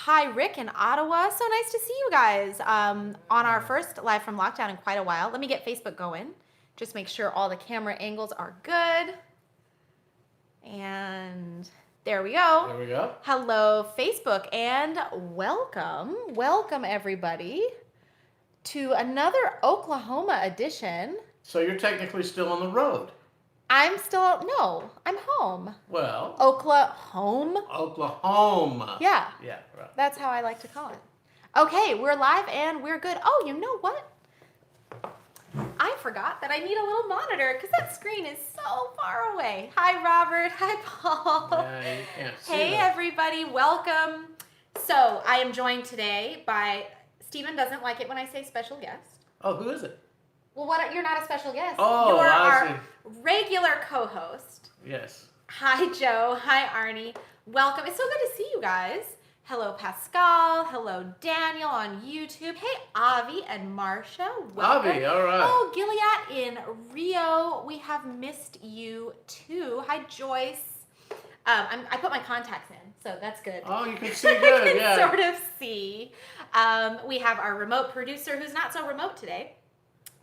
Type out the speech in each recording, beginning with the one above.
Hi, Rick in Ottawa. So nice to see you guys on our first live from lockdown in quite a while. Let me get Facebook going. Just make sure all the camera angles are good. And there we go. There we go. Hello, Facebook, and welcome. Welcome, everybody, to another Oklahoma edition. So you're technically still on the road. I'm home. Well. Oklahoma. Yeah. Yeah, right. That's how I like to call it. Okay, we're live and we're good. Oh, you know what? I forgot that I need a little monitor because that screen is so far away. Hi, Robert. Hi, Paul. Yeah, you can't see Hey, that. everybody. Welcome. So I am joined today by, Stephen doesn't like it when I say special guest. Oh, who is it? Well, you're not a special guest. Oh, You're I our see. regular co-host. Yes. Hi, Joe. Hi, Arnie. Welcome. It's so good to see you guys. Hello, Pascal. Hello, Daniel on YouTube. Hey, Avi and Marcia. Welcome. Avi, all right. Oh, Gilead in Rio. We have missed you too. Hi, Joyce. I put my contacts in, so that's good. Oh, you can see good, I can yeah. sort of see. We have our remote producer who's not so remote today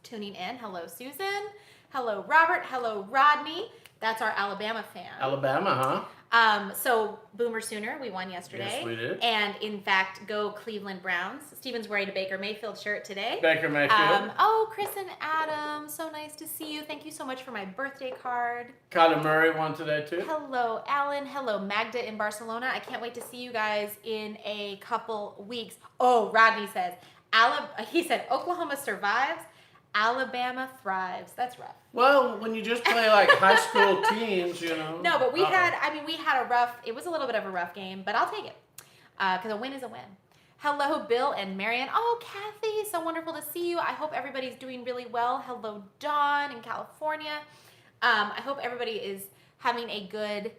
tuning in. Hello, Susan. Hello, Robert. Hello, Rodney. That's our Alabama fan. Alabama, huh? So Boomer Sooner, we won yesterday. Yes, we did. And in fact, go Cleveland Browns. Steven's wearing a Baker Mayfield shirt today. Baker Mayfield. Chris and Adam, so nice to see you. Thank you so much for my birthday card. Kyler Murray won today, too. Hello, Alan. Hello, Magda in Barcelona. I can't wait to see you guys in a couple weeks. Oh, Rodney says, he said, Oklahoma survives, Alabama thrives. That's rough. Well, when you just play like high school teams, you know. No, but we had a rough, it was a little bit of a rough game, but I'll take it. Because a win is a win. Hello, Bill and Marion. Oh, Kathy, so wonderful to see you. I hope everybody's doing really well. Hello, Dawn in California. I hope everybody is having a good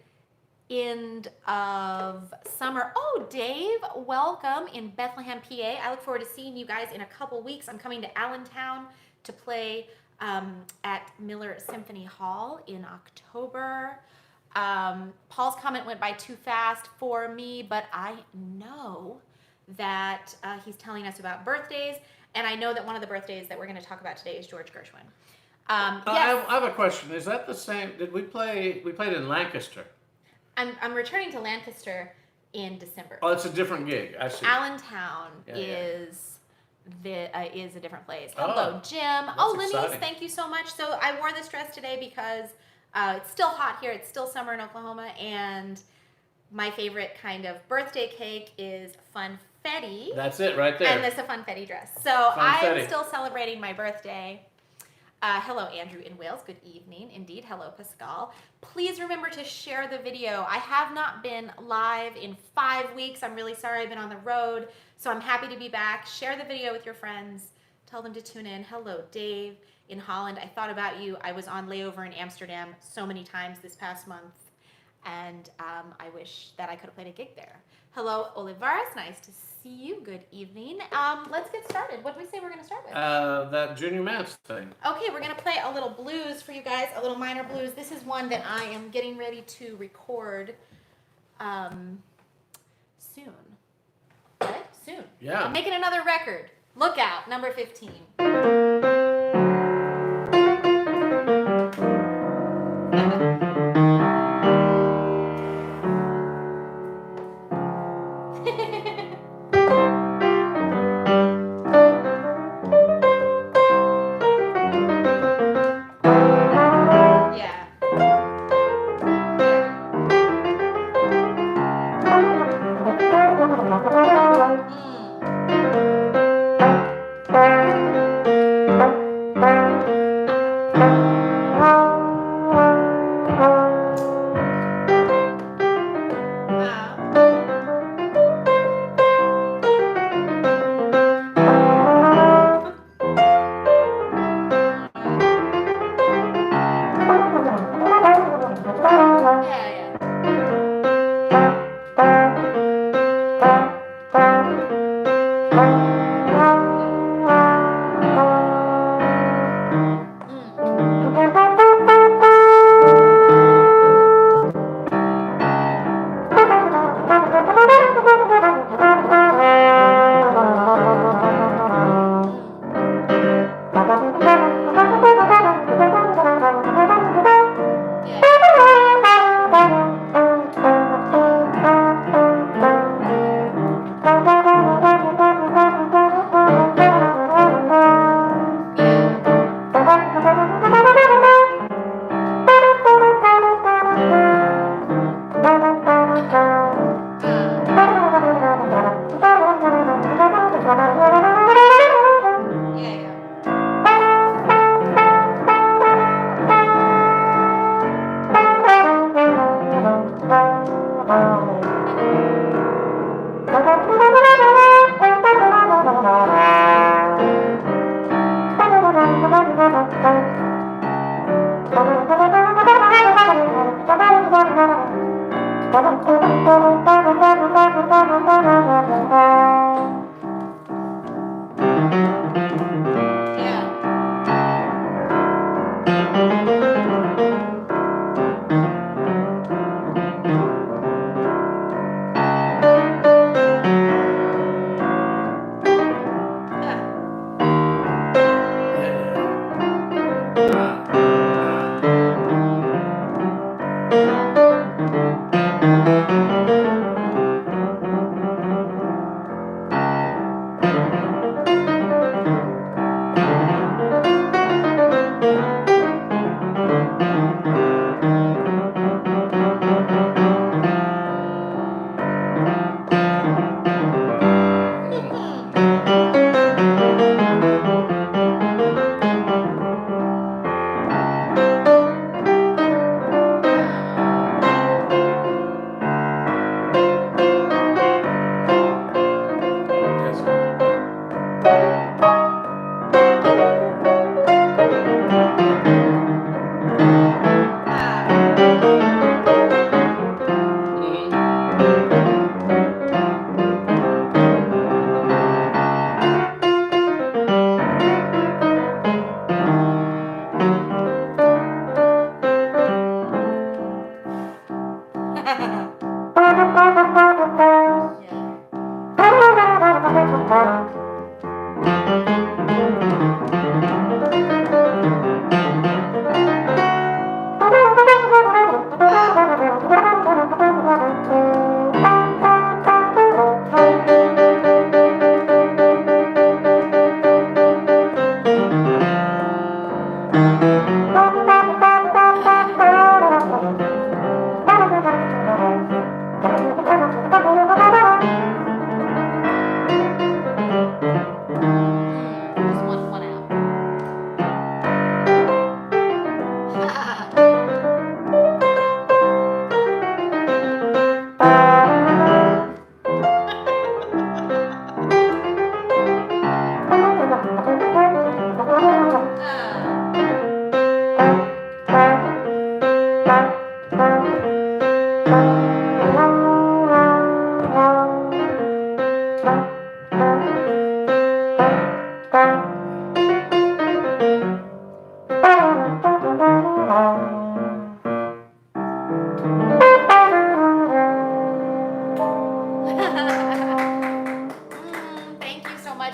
end of summer. Oh, Dave, welcome in Bethlehem, PA. I look forward to seeing you guys in a couple weeks. I'm coming to Allentown to play at Miller Symphony Hall in October. Paul's comment went by too fast for me, but I know that he's telling us about birthdays, and I know that one of the birthdays that we're going to talk about today is George Gershwin. Yes. I have a question. Is that the same? Did we played in Lancaster? I'm returning to Lancaster in December. Oh, it's a different gig. I see. Allentown is a different place. Hello, Jim. Oh, Lenny's, exciting. thank you so much. So I wore this dress today because it's still hot here. It's still summer in Oklahoma, and my favorite kind of birthday cake is funfetti. That's it right there. And this is a funfetti dress. So I'm Funfetti. still celebrating my birthday. Hello, Andrew in Wales. Good evening. Indeed. Hello, Pascal. Please remember to share the video. I have not been live in 5 weeks. I'm really sorry. I've been on the road, so I'm happy to be back. Share the video with your friends. Tell them to tune in. Hello, Dave in Holland. I thought about you. I was on layover in Amsterdam so many times this past month, and I wish that I could have played a gig there. Hello, Olivares. Nice to see you. Good evening. Let's get started. What did we say we're going to start with? That Junior Mance thing. Okay, we're going to play a little blues for you guys, a little minor blues. This is one that I am getting ready to record soon. What? Soon. Yeah. I'm making another record. Look out, number 15. Yeah. Yeah.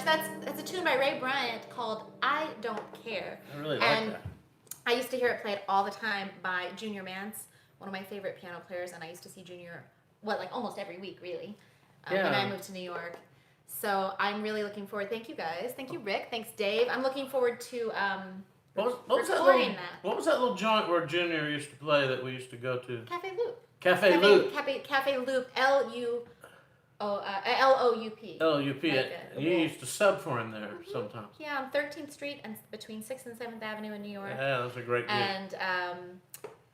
that's a tune by Ray Bryant called "I Don't Care." I really like And that. I used to hear it played all the time by Junior Mance, one of my favorite piano players, and I used to see Junior, like almost every week, really, when I moved to New York. So I'm really looking forward. Thank you guys. Thank you, Rick. Thanks, Dave. I'm looking forward to What was that little joint where Junior used to play that we used to go to? Cafe Loop. Cafe Loop. Cafe Loop. L-O-U-P. L-O-U-P. You used to sub for him there sometimes. Yeah, on 13th Street and between 6th and 7th Avenue in New York. Yeah, that was a great gig. And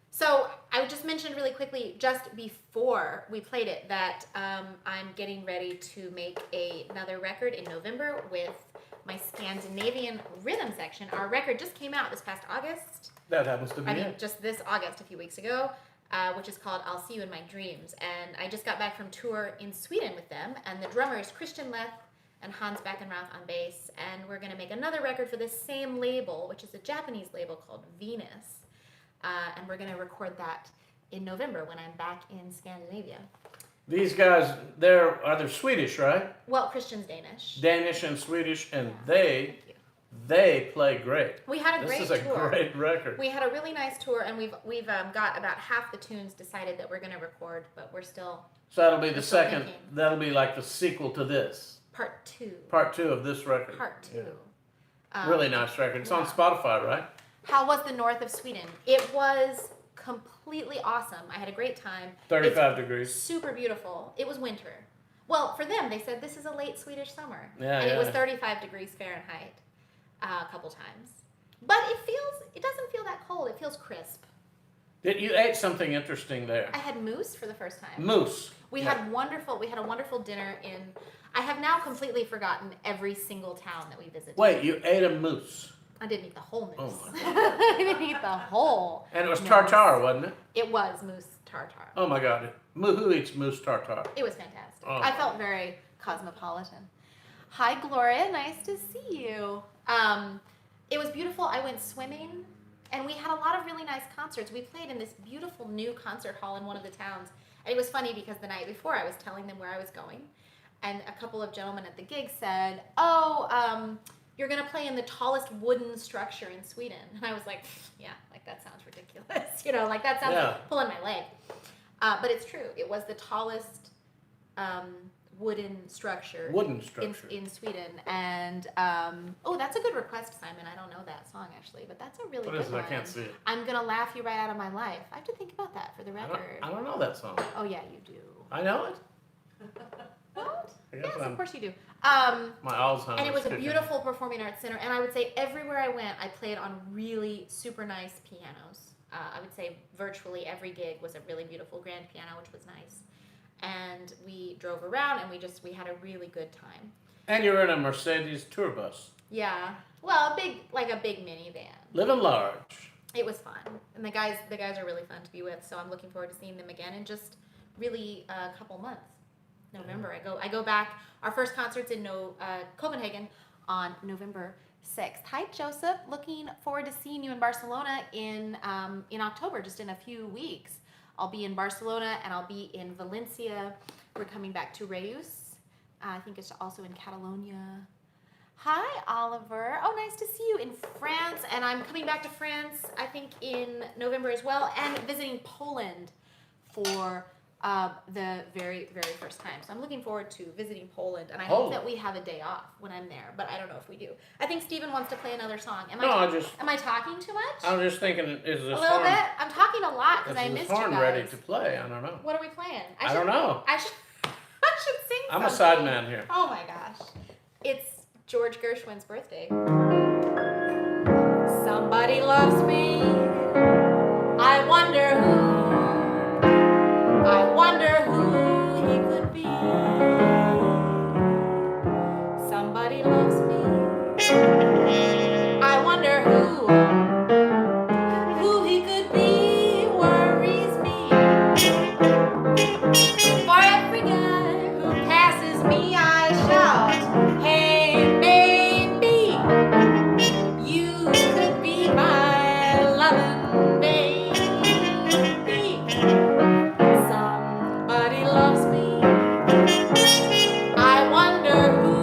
so I just mentioned really quickly, just before we played it, that I'm getting ready to make another record in November with my Scandinavian rhythm section. Our record just came out this past August. That happens to be it. Just this August, a few weeks ago. Which is called I'll See You in My Dreams. And I just got back from tour in Sweden with them, and the drummer is Christian Leth and Hans Beckenrath on bass, and we're going to make another record for this same label, which is a Japanese label called Venus, and we're going to record that in November when I'm back in Scandinavia. These guys, they're Swedish, right? Well, Christian's Danish. Danish and Swedish, and they play great. We had a great tour. This is a great record. We had a really nice tour, and we've got about half the tunes decided that we're going to record, but we're still. So that'll be the second. Thinking. That'll be like the sequel to this. Part 2. Part 2 of this record. Part 2. Yeah. Really nice record. It's on Spotify, right? How was the north of Sweden? It was completely awesome. I had a great time. 35 degrees. Super beautiful. It was winter. Well, for them, they said this is a late Swedish summer. Yeah, and it was 35 degrees Fahrenheit. A couple times, but it doesn't feel that cold. It feels crisp. You ate something interesting there. I had moose for the first time. Moose. We had a wonderful dinner in. I have now completely forgotten every single town that we visited. Wait, you ate a moose? I didn't eat the whole moose. Oh my God. I didn't eat the whole. And it was moose. tartare, wasn't it? It was moose tartare. Oh my God! Who eats moose tartare? It was fantastic. Oh. I felt very cosmopolitan. Hi, Gloria. Nice to see you. It was beautiful. I went swimming, and we had a lot of really nice concerts. We played in this beautiful new concert hall in one of the towns. And it was funny because the night before I was telling them where I was going, and a couple of gentlemen at the gig said, you're going to play in the tallest wooden structure in Sweden. And I was like, yeah, like that sounds ridiculous. That sounds like pulling my leg. But it's true. It was the tallest wooden structure in Sweden. And that's a good request, Simon. I don't know that song actually, but that's a really good one. I can't see it. I'm gonna laugh you right out of my life. I have to think about that for the record. I don't know that song. Oh yeah, you do. I know it. What? Yes, of course you do. My Alzheimer's. And it was a beautiful performing arts center, and I would say everywhere I went, I played on really super nice pianos. I would say virtually every gig was a really beautiful grand piano, which was nice. And we drove around, and we had a really good time. And you were in a Mercedes tour bus. Yeah. Well, a big minivan. Living large. It was fun. And the guys are really fun to be with, so I'm looking forward to seeing them again in just really a couple months. November. I go back. Our first concert's in Copenhagen on November 6th. Hi, Joseph. Looking forward to seeing you in Barcelona in October, just in a few weeks. I'll be in Barcelona, and I'll be in Valencia. We're coming back to Reus. I think it's also in Catalonia. Hi, Oliver. Oh, nice to see you in France. And I'm coming back to France, I think, in November as well, and visiting Poland for the very, very first time. So I'm looking forward to visiting Poland, and I hope that we have a day off when I'm there, but I don't know if we do. I think Steven wants to play another song. Am I talking too much? I'm just thinking, is this a little bit? I'm talking a lot because I missed you horn guys. ready to play? I don't know. What are we playing? I don't know. I should sing something. I'm a sideman here. Oh my gosh. It's George Gershwin's birthday. Somebody loves me. I wonder who. I wonder who he could be. Somebody loves me. I wonder who he could be worries me. For every guy who passes me, I shout, hey baby, you could be my loving baby. Somebody loves me. I wonder who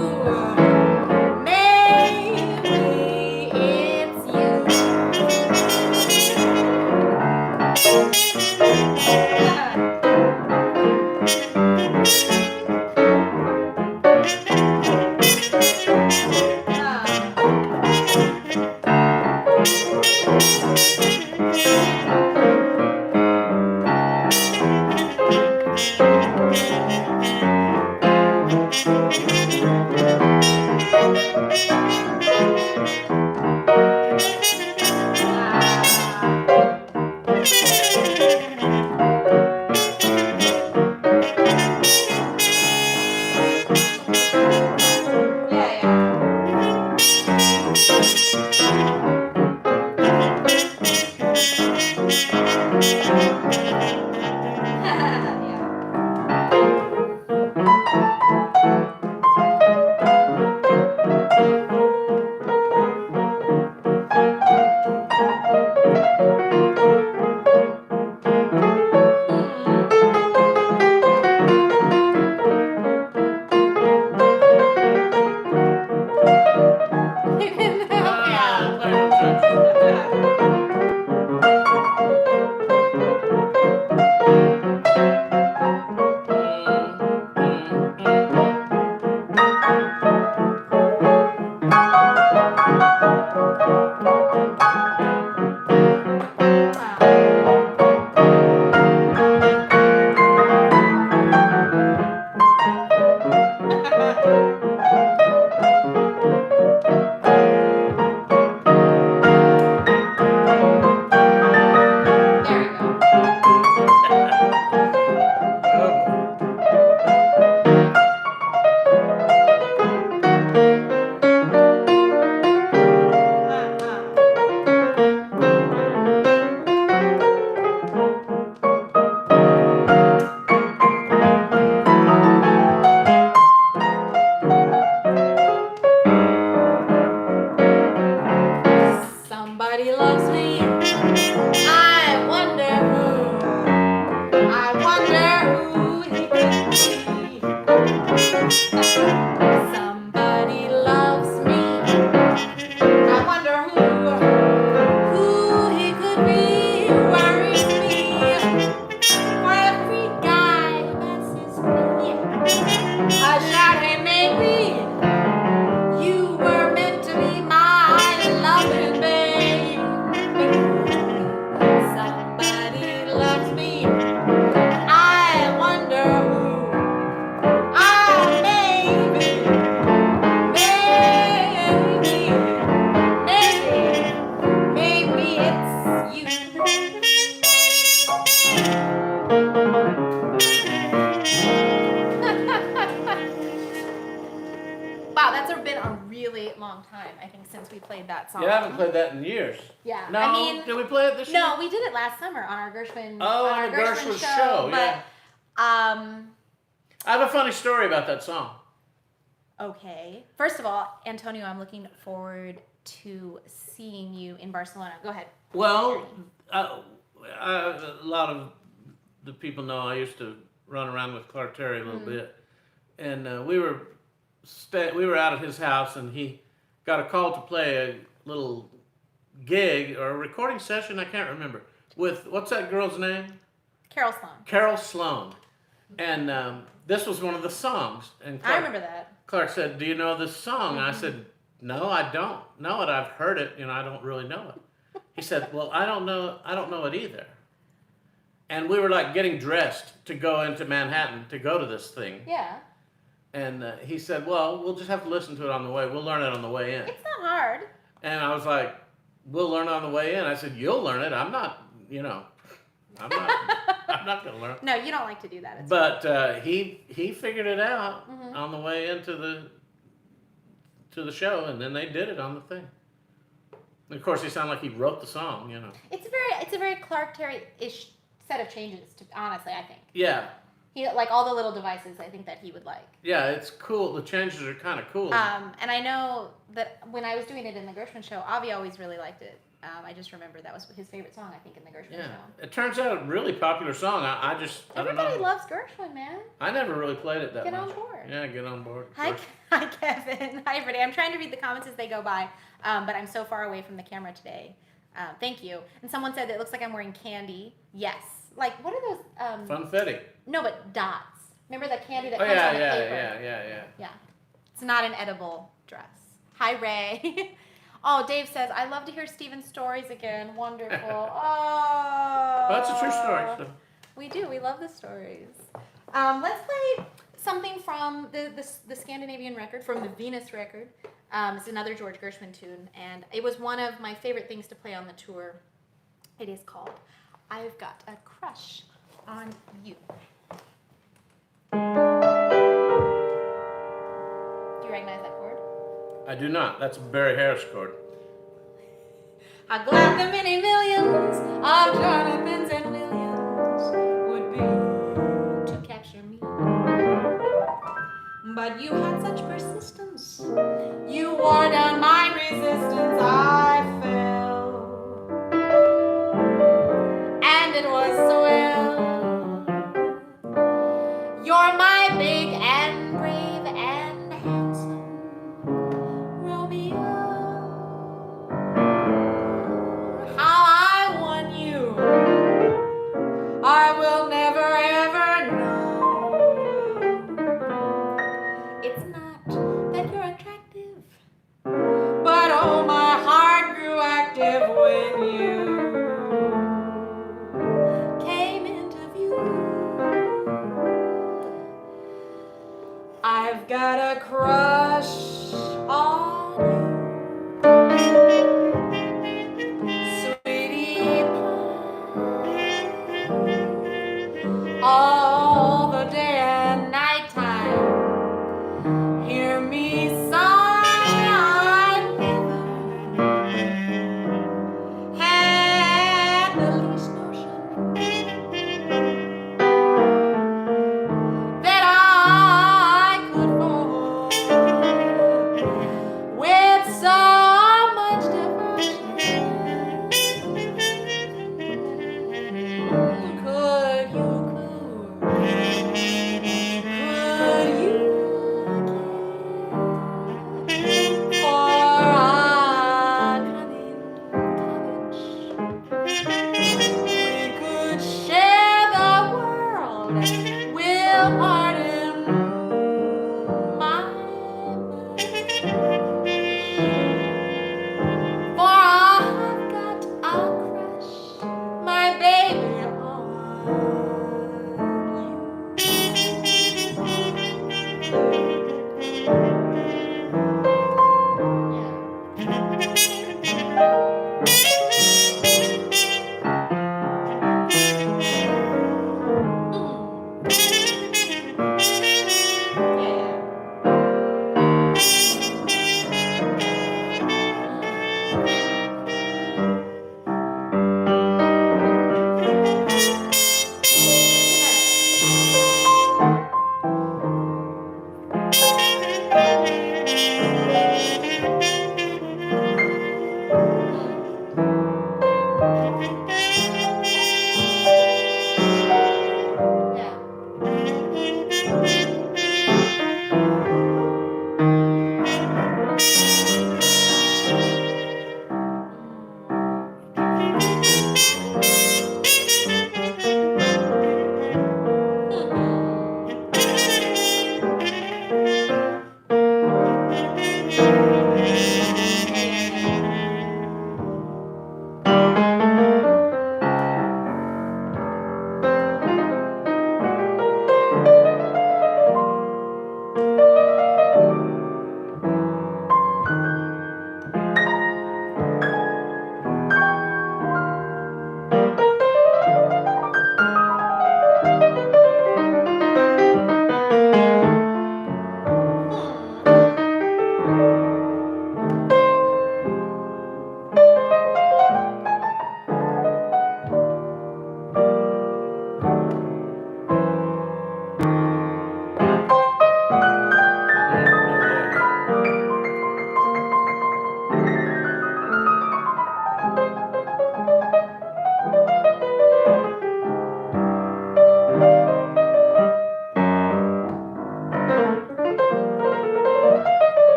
Song. You haven't played that in years. Yeah. No, I mean, did we play it this year? No, we did it last summer on our Gershwin. Oh, on the Gershwin show. But, I have a funny story about that song. Okay. First of all, Antonio, I'm looking forward to seeing you in Barcelona. Go ahead. Well, a lot of the people know I used to run around with Clark Terry a little bit, and we were out at his house, and he got a call to play a little gig or a recording session, I can't remember, with, what's that girl's name? Carol Sloan. Carol Sloan. And this was one of the songs. And Clark, I remember that. Clark said, "Do you know this song?" I said, "No, I don't know it. I've heard it, I don't really know it." He said, "Well, I don't know it either." And we were like getting dressed to go into Manhattan to go to this thing. Yeah. And he said, "Well, we'll just have to listen to it on the way. We'll learn it on the way in." It's not hard. And I was like, "We'll learn it on the way in." I said, "You'll learn it. I'm not going to learn." No, you don't like to do that. But he figured it out on the way into the show, and then they did it on the thing. And of course, he sounded like he wrote the song, It's a very Clark Terry-ish set of changes. Honestly, I think. Yeah. He like all the little devices. I think that he would like. Yeah, it's cool. The changes are kind of cool. And I know that when I was doing it in the Gershwin show, Avi always really liked it. I just remember that was his favorite song, I think, in the Gershwin show. It turns out a really popular song. I don't know. Everybody loves Gershwin, man. I never really played it that much. Get on board. Yeah, get on board. Hi, Kevin. Hi, everybody. I'm trying to read the comments as they go by, but I'm so far away from the camera today. Thank you. And someone said that it looks like I'm wearing candy. Yes. Like, what are those? Funfetti. No, but dots. Remember the candy that Oh, comes yeah, on the yeah, paper? yeah. It's not an edible dress. Hi, Ray. Oh, Dave says, "I love to hear Steven's stories again. Wonderful." Oh. Well, that's a true story. So. We do. We love the stories. Let's play something from the Scandinavian record, from the Venus record. It's another George Gershwin tune, and it was one of my favorite things to play on the tour. It is called "I've Got a Crush on You." I do not. That's a Barry Harris chord. How glad the many millions of Jonathans and Williams would be to capture me. But you had such persistence, you wore down my resistance. I fell, and it was swell. You're my big and brave and handsome Romeo. How I won you, I will never ever know. It's not that you're attractive, but oh, my heart grew active when you came into view. I've got a crush on you, sweetie pie, all the day and night time. Hear me sigh, I never had the least notion that I could fall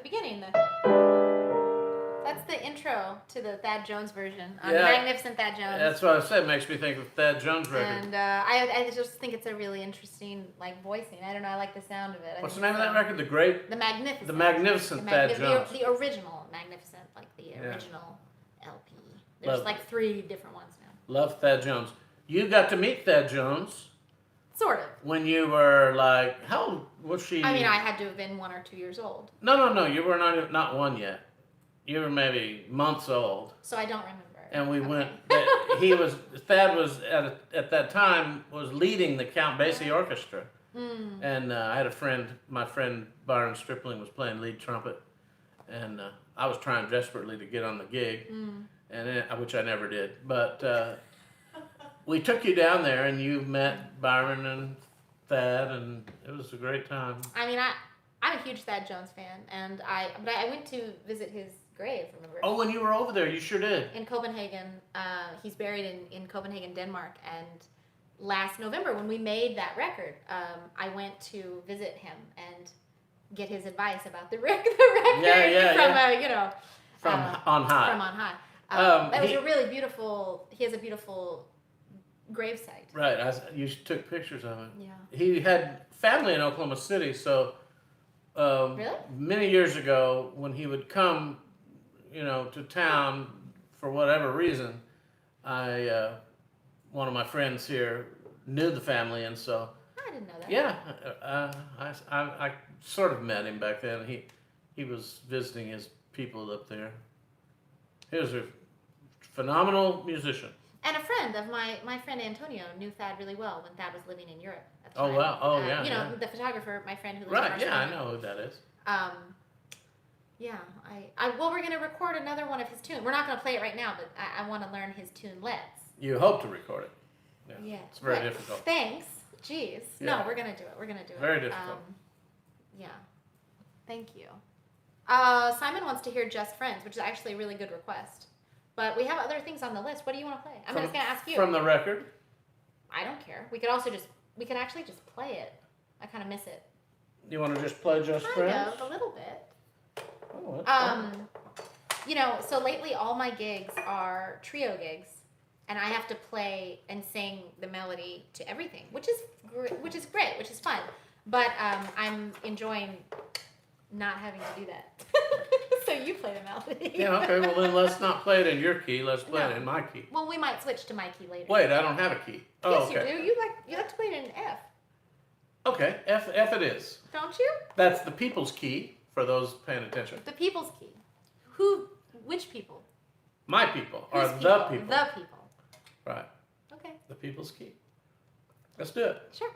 beginning. That's the intro to the Thad Jones version. Yeah. Magnificent Thad Jones. That's what I said. It makes me think of Thad Jones record. And I just think it's a really interesting voicing. I don't know. I like the sound of it. What's the name of that record? The Magnificent. The Magnificent Thad Jones. The original Magnificent, like the original LP. There's like 3 different ones now. Love Thad Jones. You got to meet Thad Jones. Sort of. When you were like, how old was she? I mean, I had to have been 1 or 2 years old. No. You were not 1 yet. You were maybe months old. So I don't remember. And we went. Thad was at that time was leading the Count Basie Orchestra. Mm. And I had a friend. My friend Byron Stripling was playing lead trumpet, and I was trying desperately to get on the gig, which I never did. But we took you down there, and you met Byron and Thad, and it was a great time. I mean, I'm a huge Thad Jones fan, and I went to visit his grave, remember? Oh, when you were over there, you sure did. In Copenhagen. He's buried in Copenhagen, Denmark, and last November when we made that record, I went to visit him and get his advice about the record from on high. From on high. That was a really beautiful. He has a beautiful gravesite. Right. You took pictures of it. Yeah. He had family in Oklahoma City, so really? Many years ago when he would come, to town for whatever reason, one of my friends here knew the family, and so I didn't know that. Yeah, I sort of met him back then. He was visiting his people up there. He was a phenomenal musician. And a friend of my friend Antonio knew Thad really well when Thad was living in Europe at the Oh time. wow! Oh yeah. The photographer, my friend who lives Right. in Yeah, Barcelona. I know who that is. Yeah, well, we're gonna record another one of his tunes. We're not gonna play it right now, but I want to learn his tunelets. You hope to record it. Yeah. It's very difficult. Thanks. Jeez. Yeah. No, we're gonna do it. Very difficult. Yeah. Thank you. Simon wants to hear Just Friends, which is actually a really good request. But we have other things on the list. What do you want to play? I'm just gonna ask you. From the record? I don't care. We could actually just play it. I kind of miss it. You want to just play Just Friends? Kind of, a little bit. Oh, that's fun. So lately all my gigs are trio gigs, and I have to play and sing the melody to everything, which is great, which is fun. But I'm enjoying not having to do that. So you play the melody. Yeah, okay, well then let's not play it in your key, let's play it in my key. Well, we might switch to my key later. Wait, I don't have a key. Oh, yes, okay. you do. You like to play it in F. Okay, F it is. Don't you? That's the people's key, for those paying attention. The people's key. Which people? My people, or Whose the people. The people. Right. Okay. The people's key. Let's do it. Sure.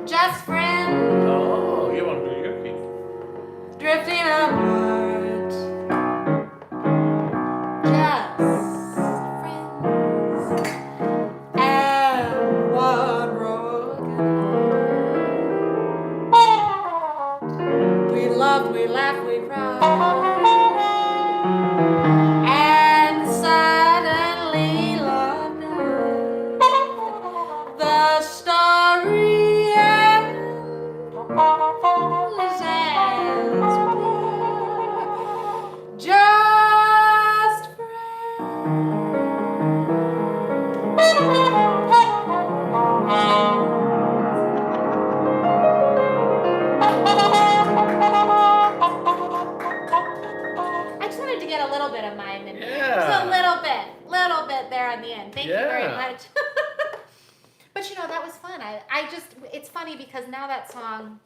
Just friends. Oh, you want to do your key? Drifting apart. Just friends. And one broken heart. We loved, we laughed, we cried. And suddenly love died. The story ends as we just I just wanted to get a little bit of mime in there. Yeah. Just a little bit there on the end. Thank you very much. But you know, that was fun. It's funny because now that song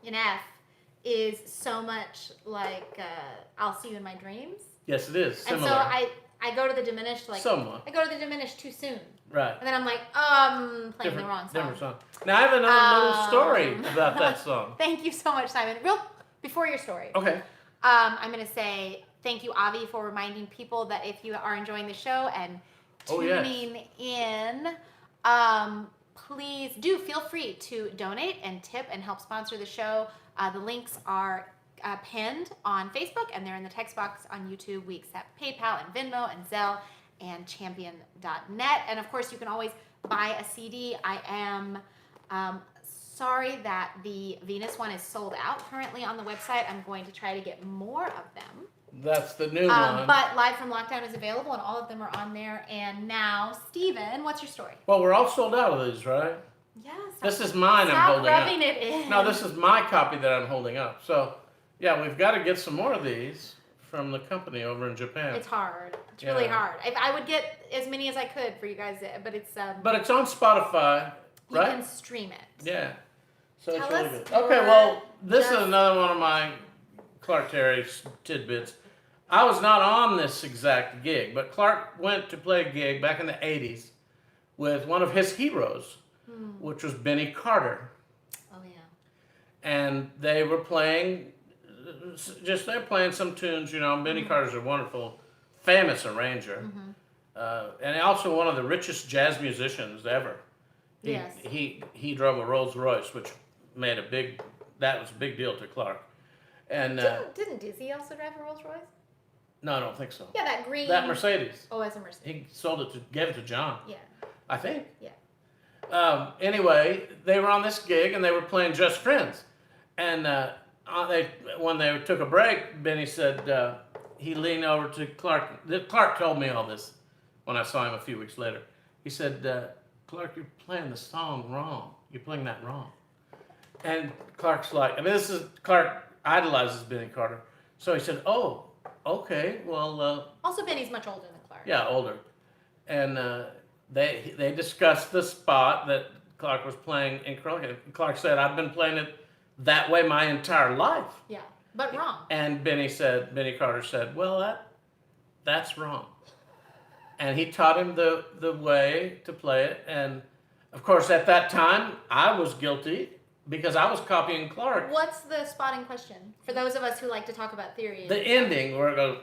in F is so much like I'll See You in My Dreams. Yes, it is. Similar. And so I go to the diminished Somewhat. I go to the diminished too soon. Right. And then I'm like, playing the wrong song. Different song. Now I have another little story about that song. Thank you so much, Simon. Before your story. Okay. I'm going to say thank you, Avi, for reminding people that if you are enjoying the show and tuning in, please do feel free to donate and tip and help sponsor the show. The links are pinned on Facebook, and they're in the text box on YouTube. We accept PayPal and Venmo and Zelle and Champian.net. And of course, you can always buy a CD. I am sorry that the Venus one is sold out currently on the website. I'm going to try to get more of them. That's the new one. But Live from Lockdown is available, and all of them are on there. And now, Steven, what's your story? Well, we're all sold out of these, right? Yes. This is mine I'm holding Stop rubbing up. it in. No, this is my copy that I'm holding up. So, yeah, we've got to get some more of these from the company over in Japan. It's hard. It's really hard. I would get as many as I could for you guys, but it's... But it's on Spotify, right? You can stream it. Yeah. So Tell it's really us good. Okay, more well, this is just- another one of my Clark Terry tidbits. I was not on this exact gig, but Clark went to play a gig back in the 80s with one of his heroes, which was Benny Carter. Oh, yeah. And they were playing, they're playing some tunes, you know. Benny Carter's a wonderful, famous arranger. And also one of the richest jazz musicians ever. Yes. He drove a Rolls Royce, which made that was a big deal to Clark. And Didn't Dizzy also drive a Rolls Royce? no, I don't think so. Yeah, that green... That Mercedes. Oh, as a Mercedes. He gave it to John. Yeah. I think. Yeah. Anyway, they were on this gig and they were playing Just Friends. And when they took a break, Benny said, he leaned over to Clark. Clark told me all this when I saw him a few weeks later. He said, Clark, you're playing the song wrong. You're playing that wrong. And Clark's like, Clark idolizes Benny Carter. So he said, oh, okay, well. Also, Benny's much older than Clark. Yeah, older. And they discussed the spot that Clark was playing in Crockett. Clark said, I've been playing it that way my entire life. Yeah, but wrong. And Benny Carter said, well, that's wrong. And he taught him the way to play it. And of course, at that time, I was guilty because I was copying Clark. What's the spot in question? For those of us who like to talk about theory. The ending where it goes,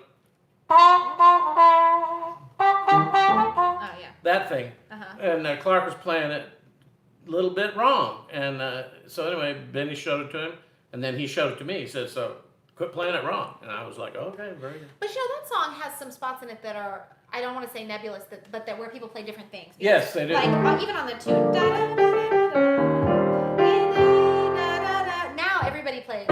Oh, yeah. that thing. Uh-huh. And Clark was playing it a little bit wrong. And so anyway, Benny showed it to him. And then he showed it to me. He said, so quit playing it wrong. And I was like, okay, very good. But you know, that song has some spots in it that are I don't want to say nebulous, but that where people play different things. Yes, they do. Like even on the tune. Da, da, da, da, da, now everybody plays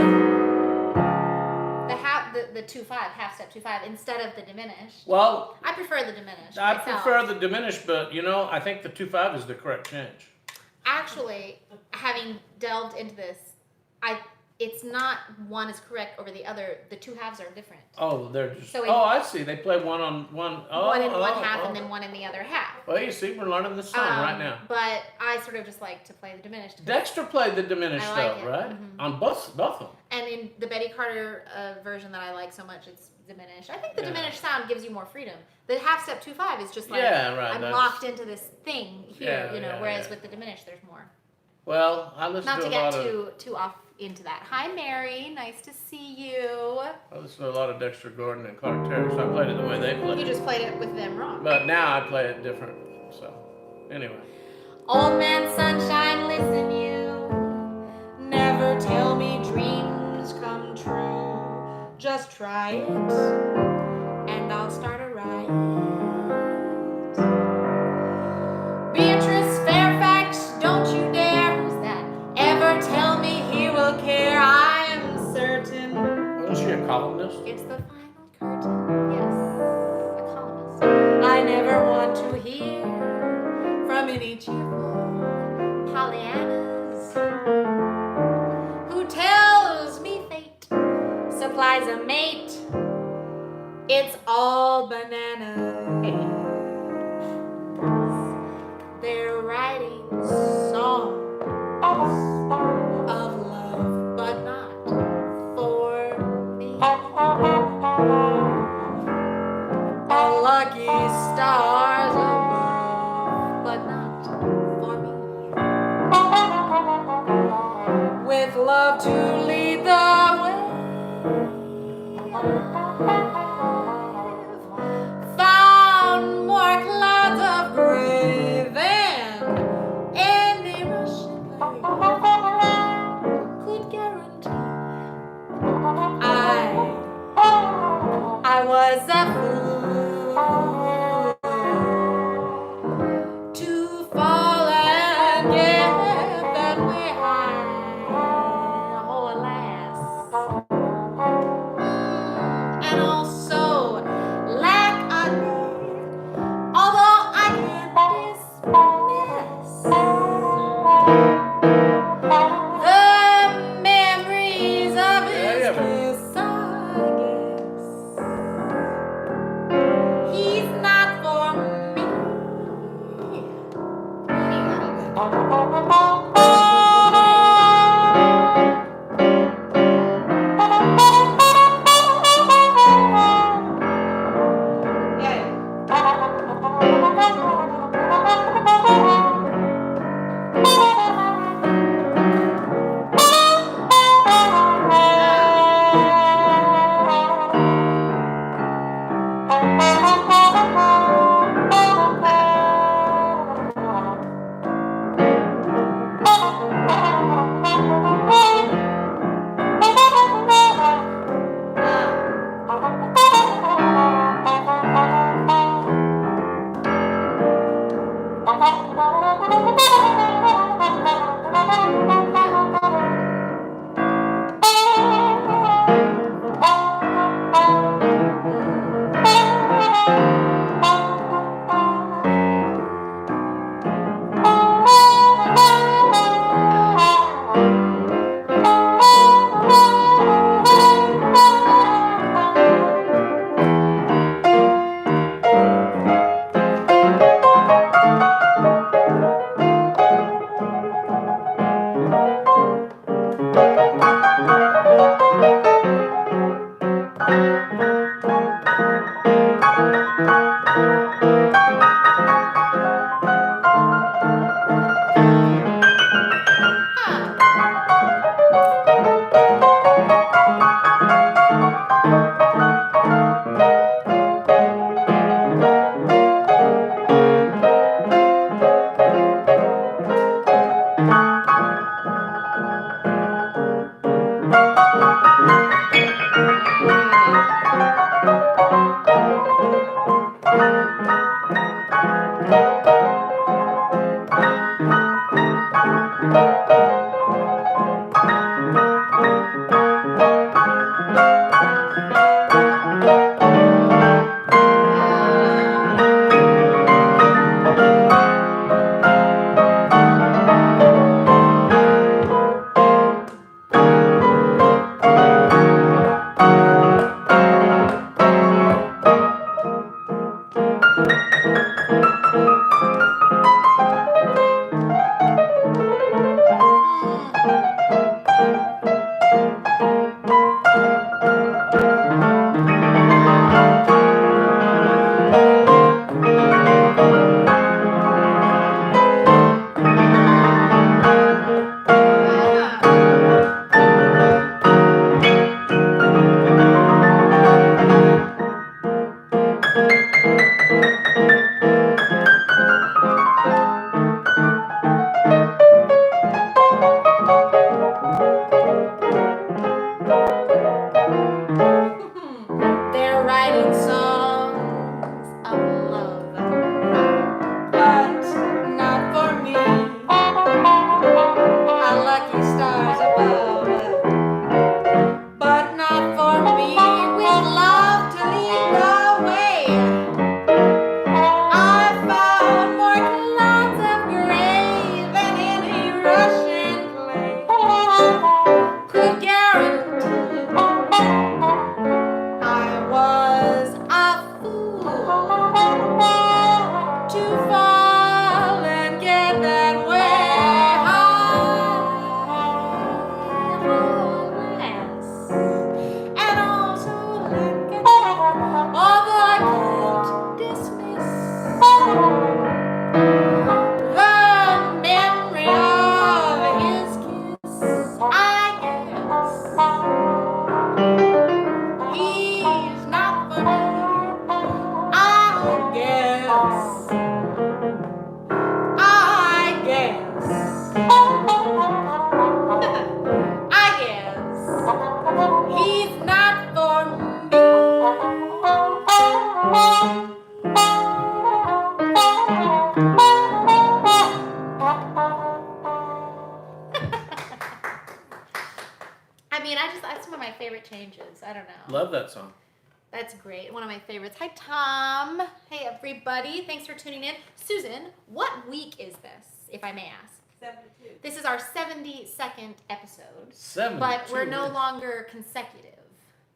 the 2/5 half step 2/5 instead of the diminished. Well, I prefer the diminished. I myself. prefer the diminished, but I think the 2/5 is the correct change. Actually, having delved into this, it's not one is correct over the other. The 2 halves are different. Oh, they're just. So I see. They play one on one. One in one half and then one in the other half. Well, you see, we're learning this song right now. But I sort of just like to play the diminished. Dexter played the diminished I like though, it. right? Mm-hmm. On both of them. And in the Betty Carter version that I like so much, it's diminished. I think the diminished sound gives you more freedom. The half step 2/5 is just like I'm locked into this thing here, whereas with the diminished there's more. Well, I listen Not to to a lot get of too off into that. Hi Mary, nice to see you. I listen to a lot of Dexter Gordon and Clark Terry, so I played it the way they played You it. just played it with them wrong. But now I play it different. So anyway. Old man sunshine, listen you. Never tell me dreams come true. Just try it, and I'll start a riot. Beatrice Fairfax, don't you dare. Who's that? Ever tell me he will care. I'm certain. Wasn't she a columnist? It's the final curtain. Yes, a columnist. I never want to hear from any cheerful Pollyannas who tells me fate supplies a mate. It's all bananas. They're writing songs of love, but not for me. All lucky stars above, but not for me. With love to lead the way, found more clouds of gray than any Russian play could guarantee. I was a fool to fall and get that way high. Oh, alas. And also lack a name, although I can't dismiss the memories of his kiss, I guess. He's not for me. mean, that's one of my favorite changes. I don't know. Love that song. That's great. One of my favorites. Hi, Tom. Hey, everybody. Thanks for tuning in. Susan, what week is this, if I may ask? 72. This is our 72nd episode. 72. But we're no longer consecutive.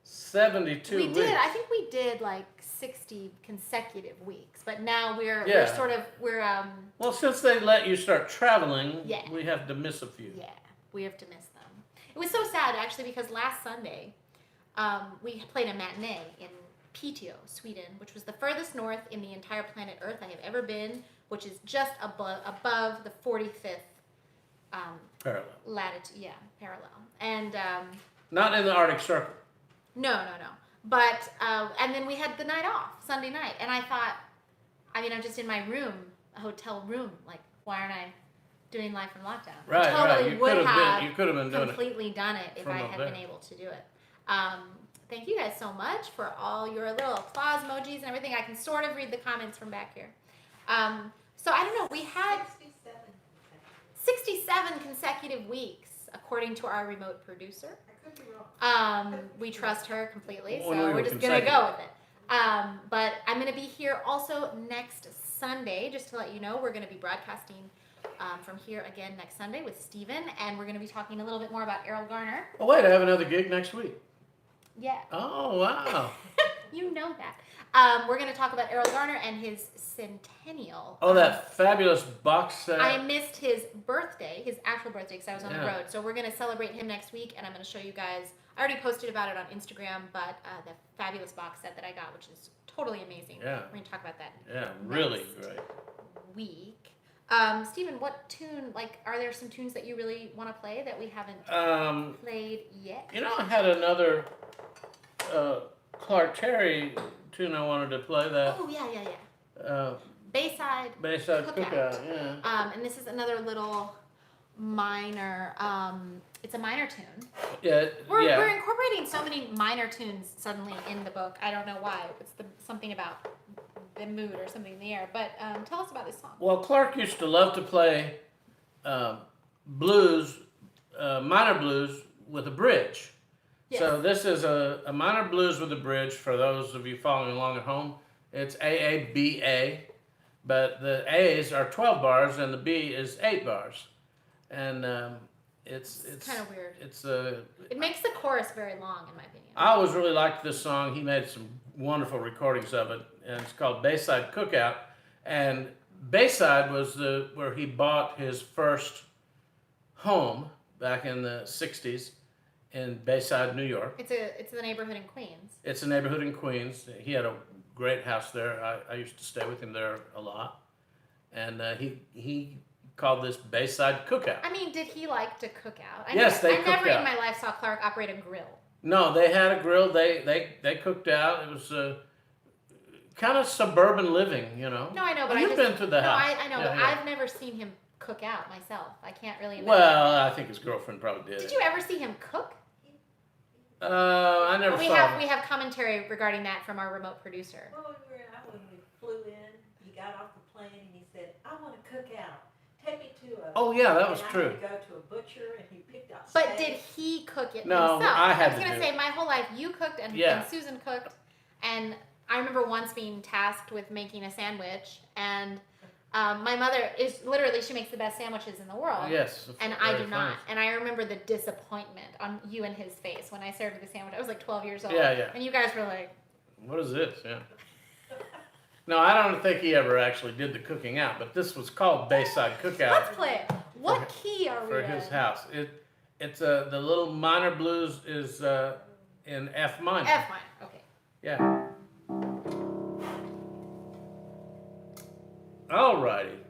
72 We weeks. did. I think we did like 60 consecutive weeks. But now we're Well, since they let you start traveling, Yeah. we have to miss a few. Yeah, we have to miss them. It was so sad, actually, because last Sunday, we played a matinee in Piteå, Sweden, which was the furthest north in the entire planet Earth I have ever been, which is just above the 45th Parallel. latitude. Yeah, parallel. And Not in the Arctic Circle. no. But and then we had the night off, Sunday night, and I thought, I mean, I'm just in my room, a hotel room. Like, why aren't I doing live from lockdown? Right, I totally right. You could have been doing it. completely done it if from I up had there. been able to do it. Thank you guys so much for all your little applause emojis and everything. I can sort of read the comments from back here. So I don't know. We had 67 consecutive weeks, according to our remote producer. I could be wrong. We trust her completely, When so we we're were just gonna go consecutive. with it. But I'm gonna be here also next Sunday, just to let you know. We're gonna be broadcasting from here again next Sunday with Steven, and we're gonna be talking a little bit more about Errol Garner. Oh, wait, I have another gig next week. Yeah, Oh, wow. you know that. We're gonna talk about Errol Garner and his centennial. Oh, that fabulous box set. I missed his birthday, his actual birthday, because I was on the Yeah. road. So we're going to celebrate him next week, and I'm going to show you guys. I already posted about it on Instagram, but the fabulous box set that I got, which is totally amazing. Yeah. We're going to talk about that Yeah, really next great. week. Steven, what tune, like, are there some tunes that you really want to play that we haven't played yet? You know, I had another Clark Terry tune I wanted to play. That Oh, yeah. Bayside. Bayside Cookout. Cookout. Yeah. And this is another little minor, it's a minor tune. Yeah. We're incorporating so many minor tunes suddenly in the book. I don't know why. It's something about the mood or something in the air. But tell us about this song. Well, Clark used to love to play blues, minor blues with a bridge. Yes. So this is a minor blues with a bridge for those of you following along at home. It's A-A-B-A, but the A's are 12 bars and the B is 8 bars. And it's kind of weird. It's It makes the chorus very long, in my opinion. I always really liked this song. He made some wonderful recordings of it, and it's called Bayside Cookout. And Bayside was where he bought his first home back in the 60s in Bayside, New York. It's the neighborhood in Queens. It's a neighborhood in Queens. He had a great house there. I used to stay with him there a lot. And he called this Bayside Cookout. I mean, did he like to cook out? I Yes, never, they I cooked never out. in my life saw Clark operate a grill. No, they had a grill. They cooked out. It was kind of suburban living, you know. No, I know, but You've been to the house. I know, Yeah, but yeah. I've never seen him cook out myself. I can't really imagine. Well, I think his girlfriend probably did. Did you ever see him cook? I never we saw have him. we have commentary regarding that from our remote producer. Well, when we flew in, he got off the plane and he said, "I want to cook out. Take me to a." Oh yeah, that was and true. I had to go to a butcher and he picked out. But steak. did he cook it No, himself? I had was to gonna do say it. my whole life you cooked and Yeah. Susan cooked, and I remember once being tasked with making a sandwich, and my mother is literally she makes the best sandwiches in the world. Yes. And I very do not. fine. And I remember the disappointment on you and his face when I served the sandwich. I was like 12 years old. Yeah, yeah. And you guys were like, What is this? Yeah. No, I don't think he ever actually did the cooking out, but this was called Bayside Cookout let's play it. What key are we for in? his house. It's the little minor blues is in F minor. F minor. Okay. Yeah. Alrighty.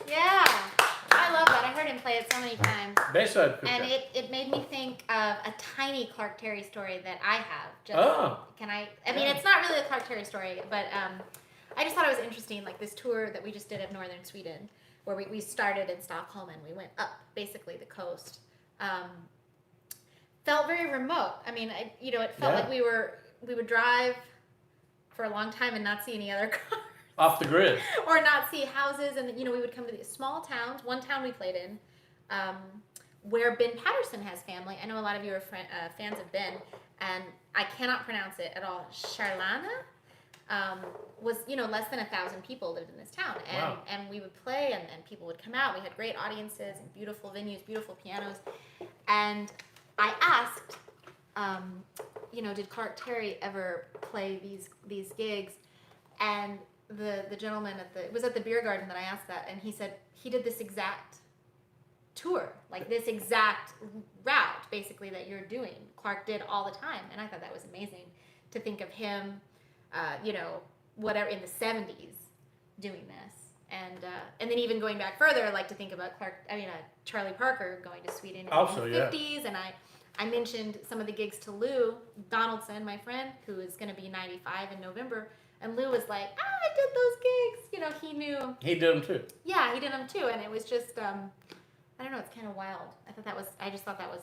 Yeah, I love that. I heard him play it so many times. Bayside Cookout. And it made me think of a tiny Clark Terry story that I have. Can I mean, it's not really a Clark Terry story, but I just thought it was interesting, like this tour that we just did of northern Sweden, where we started in Stockholm and we went up basically the coast. felt very remote. I mean, it felt like we would drive for a long time and not see any other cars. Off the grid. Or not see houses, and we would come to these small towns. One town we played in, where Ben Patterson has family. I know a lot of you are fans of Ben, and I cannot pronounce it at all. Charlana was less than 1,000 people lived in this town, and wow. and we would play, and people would come out. We had great audiences and beautiful venues, beautiful pianos, and I asked, did Clark Terry ever play these gigs, and the gentleman it was at the beer garden that I asked that, and he said he did this exact tour, like this exact route basically that you're doing. Clark did all the time, and I thought that was amazing to think of him, whatever in the 70s doing this, and then even going back further, like to think about Charlie Parker going to Sweden in also, the 50s, and I mentioned some of the gigs to Lou Donaldson, my friend, who is going to be 95 in November. And Lou was like, I did those gigs. He knew. He did them too. Yeah, he did them too. And it was just, I don't know, it's kind of wild. I just thought that was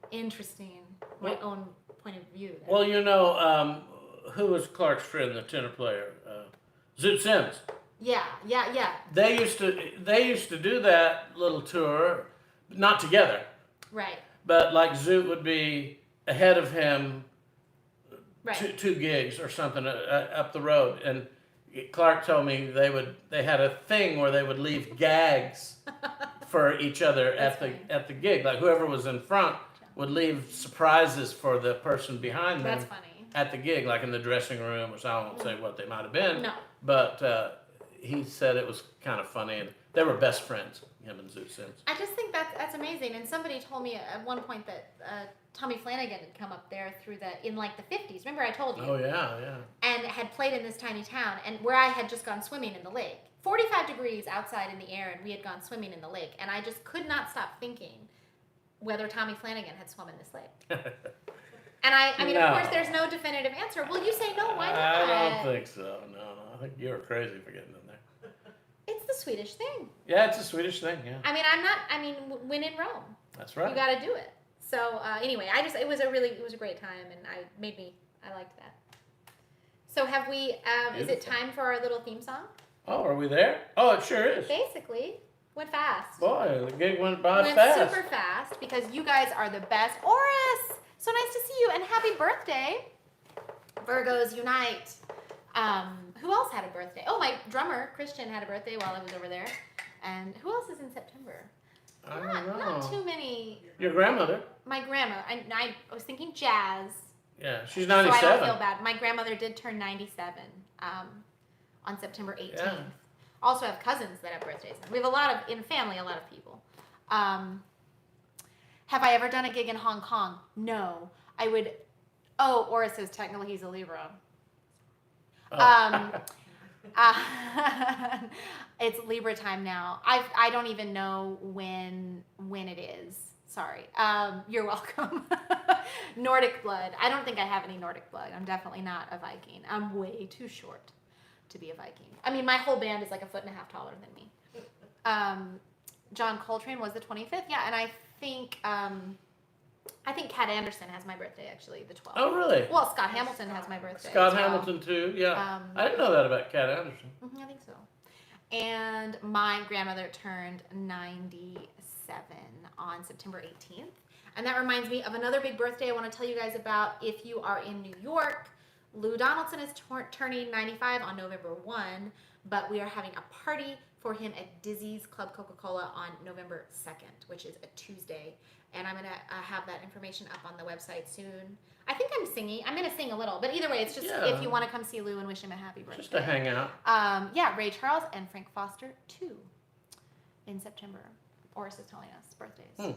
interesting, my own point of view. There. Well, who was Clark's friend, the tenor player? Zoot Sims. Yeah. They used to do that little tour, not together. Right. But like Zoot would be ahead of him. Right. Two gigs or something up the road, and Clark told me they had a thing where they would leave gags for each other at the gig. Like whoever was in front would leave surprises for the person behind them. That's funny. At the gig, like in the dressing room, which I won't say what they might have been. No. But he said it was kind of funny, and they were best friends, him and Zoot Sims. I just think that's amazing. And somebody told me at one point that Tommy Flanagan had come up there in like the 50s. Remember I told you? Oh, yeah. And had played in this tiny town, and where I had just gone swimming in the lake. 45 degrees outside in the air, and we had gone swimming in the lake. And I just could not stop thinking whether Tommy Flanagan had swum in this lake. And I mean, of course, there's no definitive answer. Well, you say no, why not? I don't think so. No. I think you were crazy for getting in there. It's the Swedish thing. Yeah, it's a Swedish thing, yeah. When in Rome. That's right. You got to do it. So anyway, it was a great time, and I liked that. So have we, is it time for our little theme song? Oh, are we there? Oh, it sure is. Basically. Went fast. Boy, the gig went by Went fast. super fast because you guys are the best. Oris! So nice to see you, and happy birthday. Virgos unite. Who else had a birthday? Oh, my drummer, Christian, had a birthday while I was over there. And who else is in September? I don't know. Not too many. Your grandmother. My grandma. I was thinking Jazz. Yeah, she's So 97. I don't feel bad. My grandmother did turn 97 on September 18th. Yeah. Also have cousins that have birthdays. We have a lot of people. Have I ever done a gig in Hong Kong? No. I would. Oh, Oris says technically he's a Libra. Oh. It's Libra time now. I don't even know when it is. Sorry. You're welcome. Nordic blood. I don't think I have any Nordic blood. I'm definitely not a Viking. I'm way too short to be a Viking. I mean, my whole band is like 1.5 feet taller than me. John Coltrane was the 25th. Yeah, and I think Kat Anderson has my birthday, actually, the 12th. Oh, really? Well, Scott Hamilton has my birthday. Scott as well. Hamilton, too, yeah. I didn't know that about Kat Anderson. I think so. And my grandmother turned 97 on September 18th. And that reminds me of another big birthday I want to tell you guys about. If you are in New York, Lou Donaldson is turning 95 on November 1, but we are having a party for him at Dizzy's Club Coca-Cola on November 2nd, which is a Tuesday. And I'm going to have that information up on the website soon. I think I'm singing. I'm going to sing a little. But either way, it's just if you want to come see Lou and wish him a happy birthday. Just a hangout. Yeah, Ray Charles and Frank Foster, too, in September. Oris is telling us birthdays.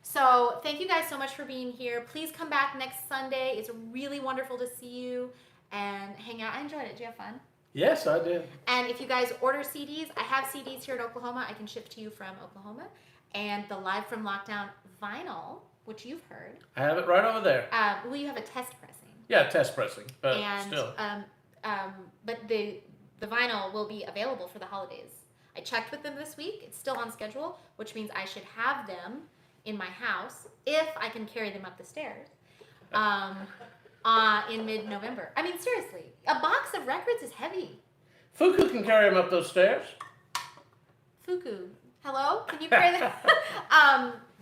So thank you guys so much for being here. Please come back next Sunday. It's really wonderful to see you and hang out. I enjoyed it. Did you have fun? Yes, I did. And if you guys order CDs, I have CDs here in Oklahoma. I can ship to you from Oklahoma. And the Live from Lockdown vinyl, which you've heard. I have it right over there. Will you have a test pressing? Yeah, test pressing, but still. But the vinyl will be available for the holidays. I checked with them this week. It's still on schedule, which means I should have them in my house if I can carry them up the stairs. In mid-November. I mean, seriously, a box of records is heavy. Fuku can carry him up those stairs. Fuku, hello? Can you carry that?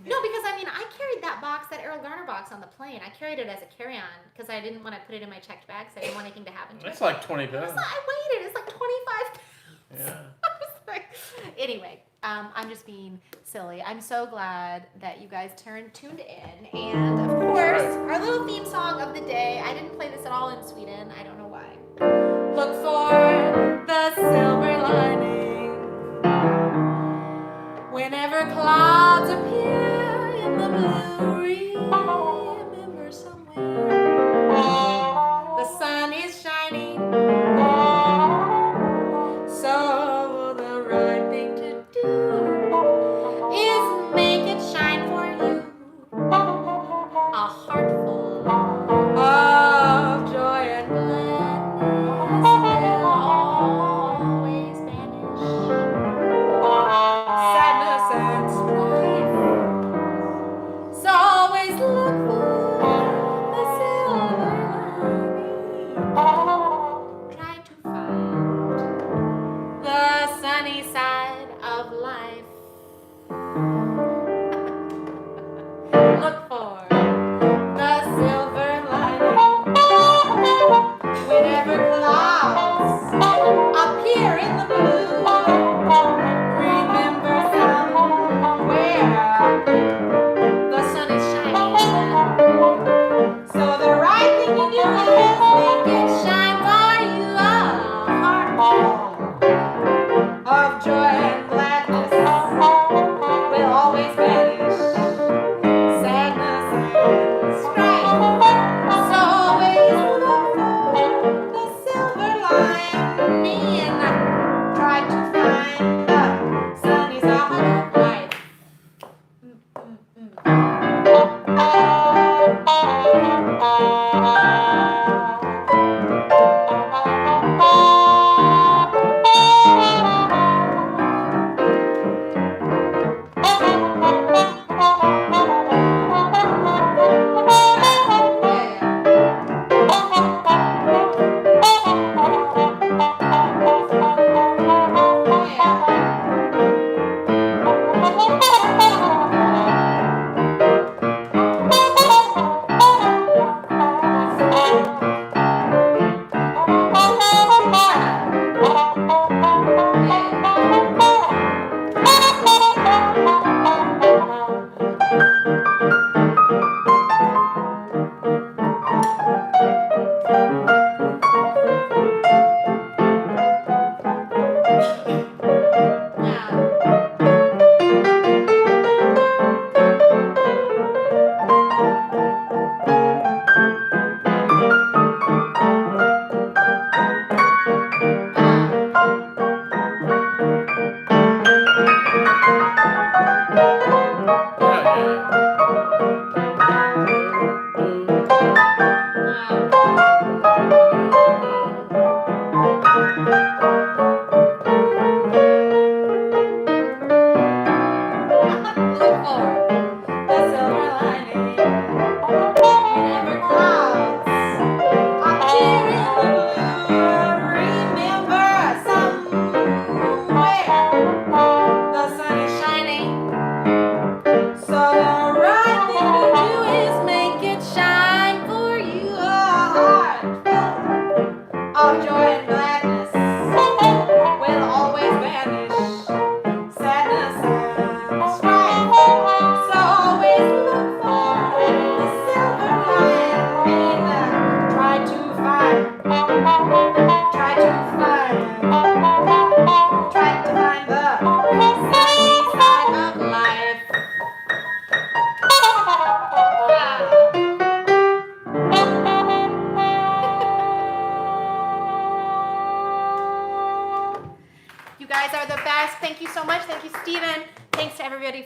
No, because I mean, I carried that box, that Errol Garner box on the plane. I carried it as a carry-on because I didn't want to put it in my checked bag, so I didn't want anything to happen to it. That's like 20 I pounds. waited. It's like 25 pounds. Yeah. I was like, anyway, I'm just being silly. I'm so glad that you guys tuned in. And of course, our little theme song of the day. I didn't play this at all in Sweden. I don't know why. Look for the silver lining whenever clouds appear in the blue. Remember somewhere the sun is shining. So the right thing to do is make it shine for you. A heart full of joy and gladness will always vanish. Sadness and strife. So always look for the silver lining. Try to find the sunny side of life. Look for the silver lining whenever clouds appear in the blue. Remember somewhere the sun is shining. So the right thing to do is make it shine for you. A heart of joy and gladness will always vanish. Sadness and strife. So always look for the silver lining. Try to find the sunny side of life.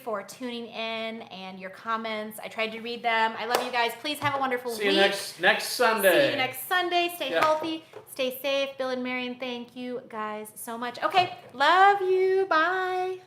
For tuning in and your comments. I tried to read them. I love you guys. Please have a wonderful week. See you next Sunday. See you next Sunday. Stay healthy. Stay safe. Bill and Marion, thank you guys so much. Okay. Love you. Bye.